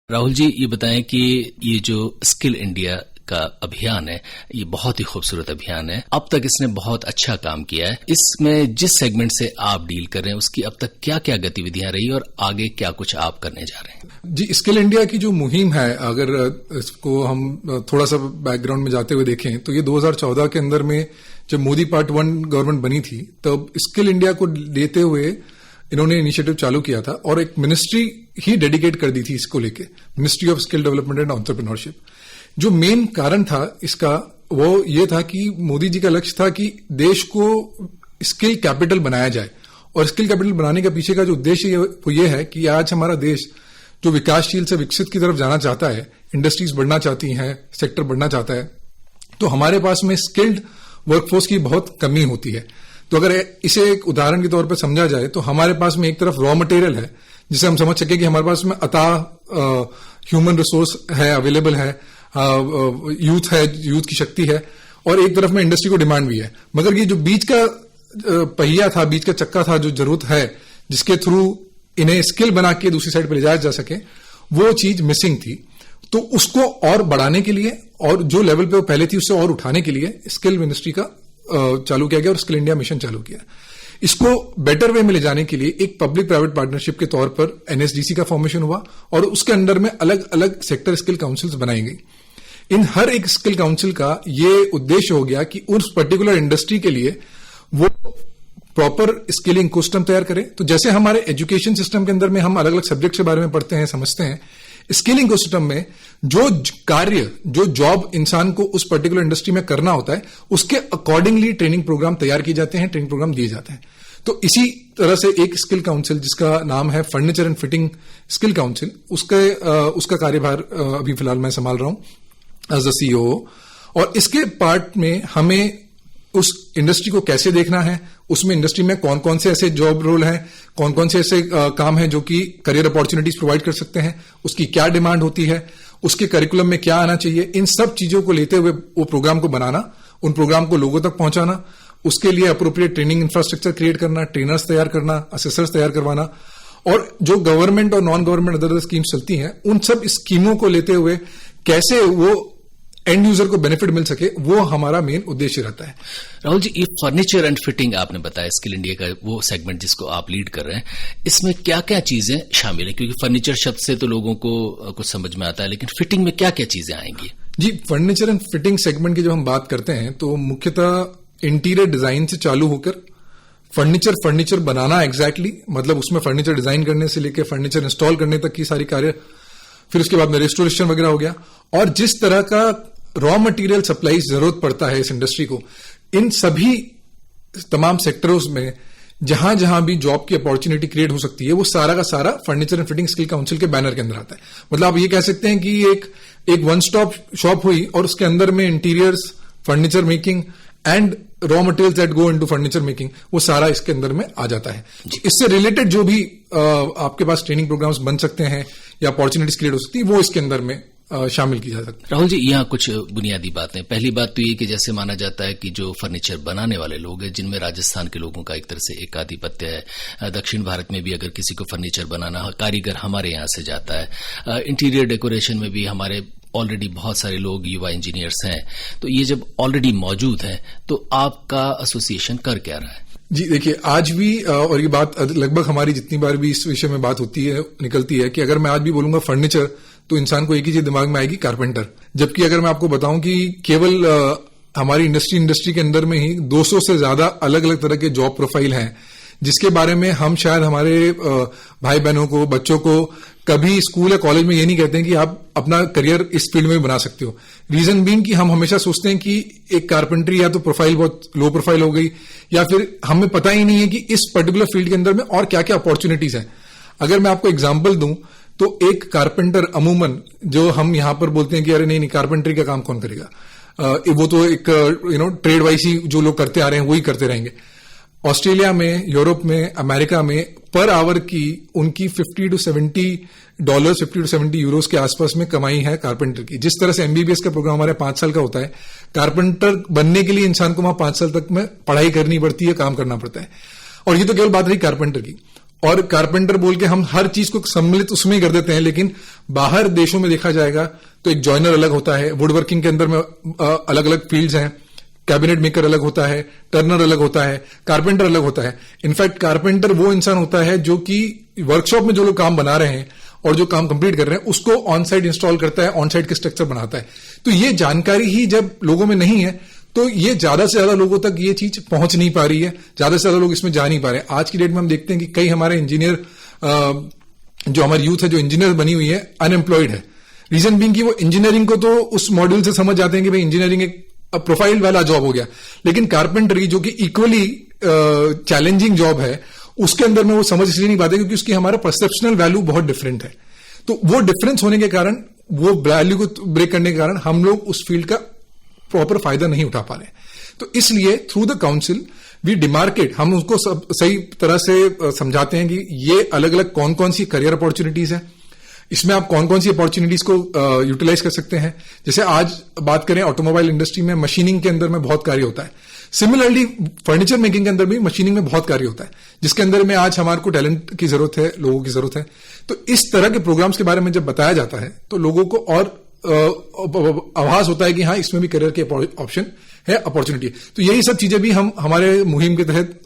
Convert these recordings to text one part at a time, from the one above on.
राहुल जी, ये बताएं कि ये जो स्किल इंडिया का अभियान है, ये बहुत ही खूबसूरत अभियान है। अब तक इसने बहुत अच्छा काम किया है। इसमें जिस सेगमेंट से आप डील कर रहे हैं उसकी अब तक क्या क्या गतिविधियां रही और आगे क्या कुछ आप करने जा रहे हैं? जी, स्किल इंडिया की जो मुहिम है, अगर इसको हम थोड़ा सा बैकग्राउंड में जाते हुए देखें तो ये 2014 के अंदर में जब मोदी पार्ट 1 गवर्नमेंट बनी थी तब स्किल इंडिया को लेते हुए इन्होंने इनिशिएटिव चालू किया था और एक मिनिस्ट्री ही डेडिकेट कर दी थी इसको लेके, ministry of skill development and entrepreneurship. जो मेन कारण था इसका वो ये था कि मोदी जी का लक्ष्य था कि देश को स्किल कैपिटल बनाया जाए, और स्किल कैपिटल बनाने के पीछे का जो उद्देश्य वो ये है कि आज हमारा देश जो विकासशील से विकसित की तरफ जाना चाहता है, इंडस्ट्रीज बढ़ना चाहती हैं, सेक्टर बढ़ना चाहता है, तो हमारे पास में स्किल्ड वर्कफोर्स की बहुत कमी होती है। तो अगर इसे एक उदाहरण के तौर पर समझा जाए तो हमारे पास में एक तरफ रॉ मटेरियल है जिसे हम समझ सके कि हमारे पास में अथाह ह्यूमन रिसोर्स है, अवेलेबल है, यूथ है, यूथ की शक्ति है, और एक तरफ में इंडस्ट्री को डिमांड भी है। मगर ये जो बीच का पहिया था, बीच का चक्का था, जो जरूरत है जिसके थ्रू इन्हें स्किल बना के दूसरी साइड पर ले जाया जा सके, वो चीज मिसिंग थी। तो उसको और बढ़ाने के लिए और जो लेवल पे वो पहले थी उससे और उठाने के लिए स्किल मिनिस्ट्री का चालू किया गया और स्किल इंडिया मिशन चालू किया। इसको बेटर वे में ले जाने के लिए एक पब्लिक प्राइवेट पार्टनरशिप के तौर पर एनएसडीसी का फॉर्मेशन हुआ और उसके अंडर में अलग अलग सेक्टर स्किल काउंसिल्स बनाई गई। इन हर एक स्किल काउंसिल का ये उद्देश्य हो गया कि उस पर्टिकुलर इंडस्ट्री के लिए वो प्रॉपर स्किलिंग सिस्टम तैयार करें। तो जैसे हमारे एजुकेशन सिस्टम के अंदर में हम अलग अलग सब्जेक्ट के बारे में पढ़ते हैं, समझते हैं, स्किलिंग सिस्टम में जो कार्य, जो जॉब इंसान को उस पर्टिकुलर इंडस्ट्री में करना होता है, उसके अकॉर्डिंगली ट्रेनिंग प्रोग्राम तैयार किए जाते हैं, ट्रेनिंग प्रोग्राम दिए जाते हैं। तो इसी तरह से एक स्किल काउंसिल जिसका नाम है furniture and fitting skill council, उसका कार्यभार अभी फिलहाल मैं संभाल रहा हूं एज द सीईओ। और इसके पार्ट में हमें उस इंडस्ट्री को कैसे देखना है, उसमें इंडस्ट्री में कौन कौन से ऐसे जॉब रोल हैं, कौन कौन से ऐसे काम हैं जो कि करियर अपॉर्चुनिटीज प्रोवाइड कर सकते हैं, उसकी क्या डिमांड होती है, उसके करिकुलम में क्या आना चाहिए, इन सब चीजों को लेते हुए वो प्रोग्राम को बनाना, उन प्रोग्राम को लोगों तक पहुंचाना, उसके लिए अप्रोप्रिएट ट्रेनिंग इंफ्रास्ट्रक्चर क्रिएट करना, ट्रेनर्स तैयार करना, असेसर्स तैयार करवाना, और जो गवर्नमेंट और नॉन गवर्नमेंट अदर स्कीम्स चलती हैं उन सब स्कीमों को लेते हुए कैसे वो एंड यूजर को बेनिफिट मिल सके, वो हमारा मेन उद्देश्य रहता है। राहुल जी, ये फर्नीचर एंड फिटिंग आपने बताया स्किल इंडिया का वो सेगमेंट जिसको आप लीड कर रहे हैं, इसमें क्या क्या चीजें शामिल हैं? क्योंकि फर्नीचर शब्द से तो लोगों को कुछ समझ में आता है, लेकिन फिटिंग में क्या क्या चीजें आएंगी? जी, फर्नीचर एंड फिटिंग सेगमेंट की जब हम बात करते हैं तो मुख्यतः इंटीरियर डिजाइन से चालू होकर फर्नीचर बनाना एग्जैक्टली, मतलब उसमें फर्नीचर डिजाइन करने से लेकर फर्नीचर इंस्टॉल करने तक की सारी कार्य, फिर उसके बाद में रेस्टोरेशन वगैरह हो गया, और जिस तरह का रॉ मटेरियल सप्लाई जरूरत पड़ता है इस इंडस्ट्री को, इन सभी तमाम सेक्टरों में जहां जहां भी जॉब की अपॉर्चुनिटी क्रिएट हो सकती है, वो सारा का सारा furniture and fitting skill council के बैनर के अंदर आता है। मतलब आप ये कह सकते हैं कि एक वन स्टॉप शॉप हुई और उसके अंदर में interiors, furniture making and raw materials that go into furniture making, वो सारा इसके अंदर में आ जाता है। इससे रिलेटेड जो भी आपके पास ट्रेनिंग प्रोग्राम्स बन सकते हैं या अपॉर्चुनिटीज क्रिएट हो सकती है, वो इसके अंदर में शामिल की जा सकती है। राहुल जी, यहाँ कुछ बुनियादी बातें। पहली बात तो ये कि जैसे माना जाता है कि जो फर्नीचर बनाने वाले लोग हैं, जिनमें राजस्थान के लोगों का एक तरह से एकाधिपत्य है, दक्षिण भारत में भी अगर किसी को फर्नीचर बनाना, कारीगर हमारे यहाँ से जाता है, इंटीरियर डेकोरेशन में भी हमारे ऑलरेडी बहुत सारे लोग युवा इंजीनियर्स हैं। तो ये जब ऑलरेडी मौजूद है तो आपका एसोसिएशन कर क्या रहा है? जी देखिए, आज भी और ये बात लगभग हमारी जितनी बार भी इस विषय में बात होती है, निकलती है कि अगर मैं आज भी बोलूंगा फर्नीचर तो इंसान को एक ही चीज दिमाग में आएगी, कारपेंटर। जबकि अगर मैं आपको बताऊं कि केवल हमारी इंडस्ट्री के अंदर में ही 200 से ज्यादा अलग अलग तरह के जॉब प्रोफाइल हैं, जिसके बारे में हम शायद हमारे भाई बहनों को, बच्चों को कभी स्कूल या कॉलेज में ये नहीं कहते हैं कि आप अपना करियर इस फील्ड में बना सकते हो। रीजन बीइंग कि हम हमेशा सोचते हैं कि एक कारपेंट्री या तो प्रोफाइल बहुत लो प्रोफाइल हो गई, या फिर हमें पता ही नहीं है कि इस पर्टिकुलर फील्ड के अंदर में और क्या क्या अपॉर्चुनिटीज है। अगर मैं आपको एग्जाम्पल दूं तो एक कारपेंटर अमूमन, जो हम यहां पर बोलते हैं कि अरे नहीं कारपेंट्री का काम कौन करेगा, वो तो एक ट्रेड वाइज ही जो लोग करते आ रहे हैं वही करते रहेंगे। ऑस्ट्रेलिया में, यूरोप में, अमेरिका में पर आवर की उनकी $50 to $70 यूरोस के आसपास में कमाई है कारपेंटर की। जिस तरह से एमबीबीएस का प्रोग्राम हमारे 5 साल का होता है, कारपेंटर बनने के लिए इंसान को वहां 5 साल तक में पढ़ाई करनी पड़ती है, काम करना पड़ता है। और ये तो केवल बात रही कारपेंटर की। और कारपेंटर बोल के हम हर चीज को सम्मिलित उसमें ही कर देते हैं, लेकिन बाहर देशों में देखा जाएगा तो एक जॉइनर अलग होता है, वुड वर्किंग के अंदर में अलग अलग फील्ड्स हैं, कैबिनेट मेकर अलग होता है, टर्नर अलग होता है, कारपेंटर अलग होता है। इनफैक्ट कारपेंटर वो इंसान होता है जो कि वर्कशॉप में जो लोग काम बना रहे हैं और जो काम कंप्लीट कर रहे हैं उसको ऑन साइड इंस्टॉल करता है, ऑन साइड के स्ट्रक्चर बनाता है। तो ये जानकारी ही जब लोगों में नहीं है तो ये ज्यादा से ज्यादा लोगों तक ये चीज पहुंच नहीं पा रही है, ज्यादा से ज्यादा लोग इसमें जा नहीं पा रहे हैं। आज की डेट में हम देखते हैं कि कई हमारे इंजीनियर, जो हमारी यूथ है जो इंजीनियर बनी हुई है, अनएम्प्लॉयड है। रीजन बीइंग कि वो इंजीनियरिंग को तो उस मॉड्यूल से समझ जाते हैं कि भाई इंजीनियरिंग एक प्रोफाइल वाला जॉब हो गया, लेकिन कारपेंटरी जो कि इक्वली चैलेंजिंग जॉब है उसके अंदर में वो समझ इसलिए नहीं पाते क्योंकि उसकी हमारा परसेप्शनल वैल्यू बहुत डिफरेंट है। तो वो डिफरेंस होने के कारण, वो वैल्यू को ब्रेक करने के कारण हम लोग उस फील्ड का प्रॉपर फायदा नहीं उठा पा रहे। तो इसलिए through the council we demarcate, हम उसको सही तरह से समझाते हैं कि ये अलग अलग कौन कौन सी करियर अपॉर्चुनिटीज है, इसमें आप कौन कौन सी अपॉर्चुनिटीज को यूटिलाइज कर सकते हैं। जैसे आज बात करें ऑटोमोबाइल इंडस्ट्री में मशीनिंग के अंदर में बहुत कार्य होता है, सिमिलरली फर्नीचर मेकिंग के अंदर भी मशीनिंग में बहुत कार्य होता है, जिसके अंदर में आज हमारे को टैलेंट की जरूरत है, लोगों की जरूरत है। तो इस तरह के प्रोग्राम्स के बारे में जब बताया जाता है तो लोगों को और आभास होता है कि हाँ इसमें भी करियर के ऑप्शन है, अपॉर्चुनिटी है। तो यही सब चीजें भी हम हमारे मुहिम के तहत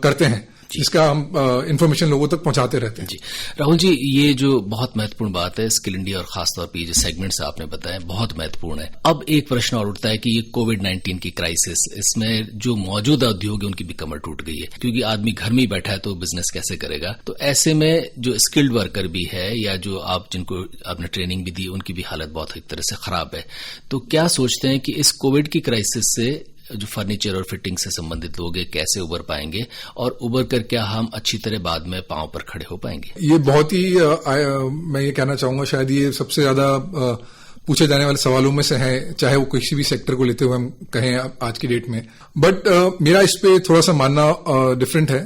करते हैं, जिसका हम इंफॉर्मेशन लोगों तक पहुंचाते रहते हैं। जी राहुल जी, ये जो बहुत महत्वपूर्ण बात है स्किल इंडिया और खासतौर पर जो सेगमेंट्स आपने बताया बहुत महत्वपूर्ण है। अब एक प्रश्न और उठता है कि ये कोविड-19 की क्राइसिस, इसमें जो मौजूदा उद्योग है उनकी भी कमर टूट गई है, क्योंकि आदमी घर में ही बैठा है तो बिजनेस कैसे करेगा। तो ऐसे में जो स्किल्ड वर्कर भी है या जो आप जिनको आपने ट्रेनिंग भी दी उनकी भी हालत बहुत एक तरह से खराब है। तो क्या सोचते हैं कि इस कोविड की क्राइसिस से जो फर्नीचर और फिटिंग से संबंधित लोग हैं कैसे उबर पाएंगे, और उबर कर क्या हम अच्छी तरह बाद में पांव पर खड़े हो पाएंगे? ये बहुत ही मैं ये कहना चाहूंगा, शायद ये सबसे ज्यादा पूछे जाने वाले सवालों में से है, चाहे वो किसी भी सेक्टर को लेते हुए हम कहें आज की डेट में। बट मेरा इस पे थोड़ा सा मानना डिफरेंट है।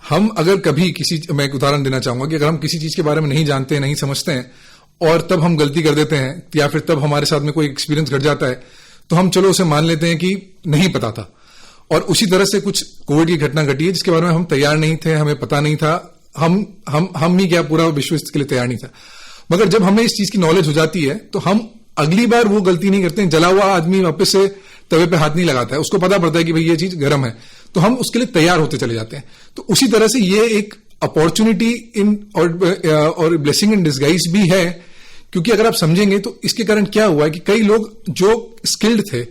हम अगर कभी मैं एक उदाहरण देना चाहूंगा कि अगर हम किसी चीज के बारे में नहीं जानते, नहीं समझते हैं और तब हम गलती कर देते हैं या फिर तब हमारे साथ में कोई एक्सपीरियंस घट जाता है तो हम चलो उसे मान लेते हैं कि नहीं पता था। और उसी तरह से कुछ कोविड की घटना घटी है जिसके बारे में हम तैयार नहीं थे, हमें पता नहीं था, हम ही क्या पूरा विश्व इसके लिए तैयार नहीं था। मगर जब हमें इस चीज की नॉलेज हो जाती है तो हम अगली बार वो गलती नहीं करते हैं। जला हुआ आदमी वापस से तवे पे हाथ नहीं लगाता है, उसको पता पड़ता है कि भाई ये चीज गर्म है, तो हम उसके लिए तैयार होते चले जाते हैं। तो उसी तरह से ये एक अपॉर्चुनिटी और ब्लेसिंग इन डिस्गाइज भी है, क्योंकि अगर आप समझेंगे तो इसके कारण क्या हुआ है कि कई लोग जो स्किल्ड थे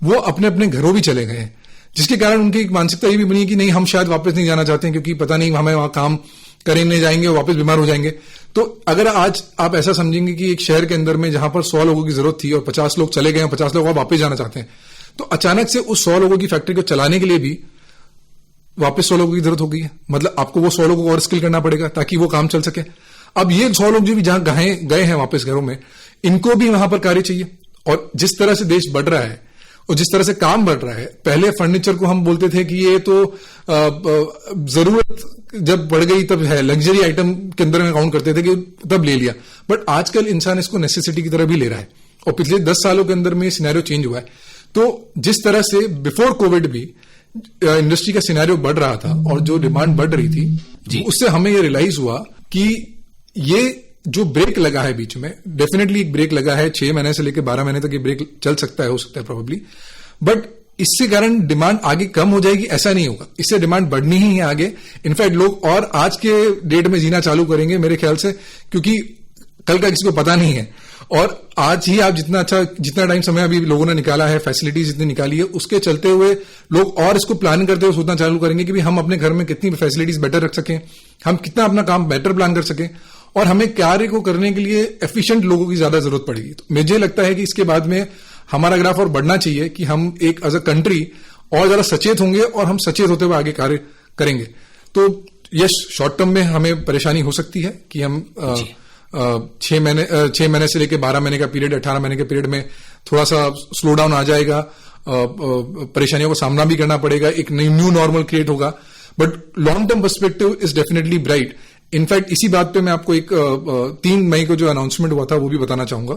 वो अपने अपने घरों भी चले गए हैं, जिसके कारण उनकी एक मानसिकता ये भी बनी कि नहीं हम शायद वापस नहीं जाना चाहते हैं क्योंकि पता नहीं हमें वहां काम करने जाएंगे वापस बीमार हो जाएंगे। तो अगर आज आप ऐसा समझेंगे कि एक शहर के अंदर में जहां पर 100 लोगों की जरूरत थी और 50 लोग चले गए हैं, 50 लोग वापस जाना चाहते हैं, तो अचानक से उस 100 लोगों की फैक्ट्री को चलाने के लिए भी वापस 100 लोगों की जरूरत हो गई है। मतलब आपको वो 100 लोगों को और स्किल करना पड़ेगा ताकि वो काम चल सके। अब ये 100 लोग जो भी जहां गए हैं वापस घरों में, इनको भी वहां पर कार्य चाहिए। और जिस तरह से देश बढ़ रहा है और जिस तरह से काम बढ़ रहा है, पहले फर्नीचर को हम बोलते थे कि ये तो जरूरत जब बढ़ गई तब है, लग्जरी आइटम के अंदर में काउंट करते थे कि तब ले लिया, बट आजकल इंसान इसको नेसेसिटी की तरह भी ले रहा है। और पिछले 10 सालों के अंदर में सिनेरियो चेंज हुआ है। तो जिस तरह से बिफोर कोविड भी इंडस्ट्री का सिनेरियो बढ़ रहा था और जो डिमांड बढ़ रही थी, उससे हमें ये रियलाइज हुआ कि ये जो ब्रेक लगा है बीच में, डेफिनेटली एक ब्रेक लगा है, 6 महीने से लेकर 12 महीने तक ये ब्रेक चल सकता है, हो सकता है प्रोबेबली, बट इससे कारण डिमांड आगे कम हो जाएगी ऐसा नहीं होगा, इससे डिमांड बढ़नी ही है आगे। इनफैक्ट लोग और आज के डेट में जीना चालू करेंगे मेरे ख्याल से, क्योंकि कल का किसी को पता नहीं है। और आज ही आप जितना टाइम समय अभी लोगों ने निकाला है, फैसिलिटीज जितनी निकाली है, उसके चलते हुए लोग और इसको प्लान करते हुए सोचना चालू करेंगे कि भी हम अपने घर में कितनी फैसिलिटीज बेटर रख सकें, हम कितना अपना काम बेटर प्लान कर सकें, और हमें कार्य को करने के लिए एफिशिएंट लोगों की ज्यादा जरूरत पड़ेगी। तो मुझे लगता है कि इसके बाद में हमारा ग्राफ और बढ़ना चाहिए कि हम एक एज अ कंट्री और ज्यादा सचेत होंगे और हम सचेत होते हुए आगे कार्य करेंगे। तो यस, शॉर्ट टर्म में हमें परेशानी हो सकती है कि हम 6 महीने से लेकर 12 महीने का पीरियड, 18 महीने के पीरियड में थोड़ा सा स्लो डाउन आ जाएगा, परेशानियों का सामना भी करना पड़ेगा, एक न्यू नॉर्मल क्रिएट होगा, but long term perspective is definitely bright. In fact इसी बात पे मैं आपको एक 3 मई को जो अनाउंसमेंट हुआ था वो भी बताना चाहूंगा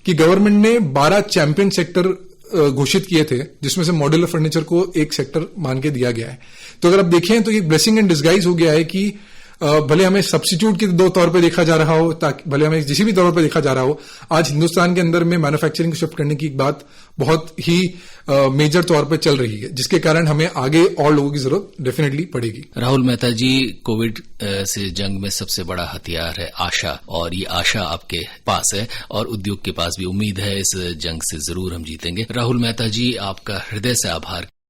कि गवर्नमेंट ने 12 चैंपियन सेक्टर घोषित किए थे, जिसमें से मॉड्यूलर फर्नीचर को एक सेक्टर मान के दिया गया है। तो अगर आप देखें तो ये ब्लेसिंग इन डिस्गाइज हो गया है कि भले हमें सब्स्टिट्यूट के तौर पे देखा जा रहा हो, ताकि भले हमें किसी भी तौर पे देखा जा रहा हो, आज हिंदुस्तान के अंदर में मैन्युफैक्चरिंग को शिफ्ट करने की बात बहुत ही मेजर तौर पे चल रही है, जिसके कारण हमें आगे और लोगों की जरूरत डेफिनेटली पड़ेगी। राहुल मेहता जी, कोविड से जंग में सबसे बड़ा हथियार है आशा, और ये आशा आपके पास है और उद्योग के पास भी। उम्मीद है इस जंग से जरूर हम जीतेंगे। राहुल मेहता जी, आपका हृदय से आभार।